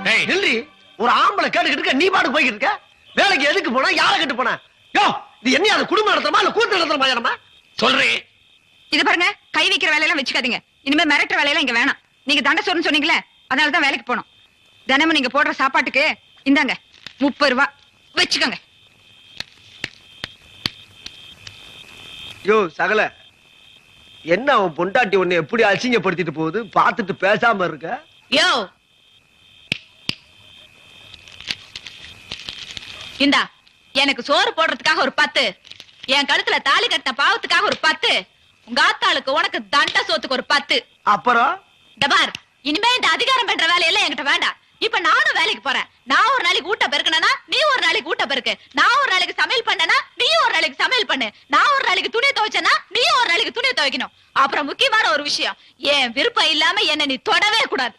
நில்றி. ஒரு ஆம்பளை கேட்டுக்கிட்டு இருக்க, நீ பாட்டு போய்கிட்டு இருக்க. வேலைக்கு எதுக்கு போனா, யாரை கேட்டு போன? யோ, இது என்ன அது குடும்பம் நடத்துறமா இல்ல கூத்து நடத்துறமா? ஏறமா சொல்றேன். இது பாருங்க, கை வைக்கிற வேலையெல்லாம் வச்சுக்காதீங்க. இனிமே மிரட்டுற வேலையெல்லாம் இங்க வேணாம். நீங்க தண்டை சோறுன்னு சொன்னீங்களே, அதனாலதான் வேலைக்கு போனோம். தினமும் நீங்க போடுற சாப்பாட்டுக்கு இந்தாங்க 30 ரூபா வச்சுக்கோங்க. யோ சகல, என்ன அவன் பொண்டாட்டி உன்னை எப்படி அசிங்கப்படுத்திட்டு போகுது, பார்த்துட்டு பேசாம இருக்க? யோ இந்தா, எனக்கு சோறு போடுறதுக்காக ஒரு 10, என் கழுத்துல தாலி கட்டின பாவத்துக்காக ஒரு 10, உங்க ஆத்தாளுக்கு உனக்கு தண்ட சோத்துக்கு ஒரு 10. அப்புறம் டபார், இனிமே இந்த அதிகாரம் பண்ற வேலையெல்லாம் என்கிட்ட வேண்டாம். இப்ப நானும் வேலைக்கு போறேன். நான் ஒரு நாளைக்கு ஊட்ட பெருக்கனா, நீ ஒரு நாளைக்கு ஊட்ட பெருக்கு. நான் ஒரு நாளைக்கு சமையல் பண்ணனா, நீ ஒரு நாளைக்கு சமையல் பண்ணு. நான் ஒரு நாளைக்கு துணி துவைச்சனா, நீ ஒரு நாளைக்கு துணி துவைக்கணும். அப்புறம் முக்கியமான ஒரு விஷயம், என் விருப்பம் இல்லாம என்ன நீ தொடவே கூடாது.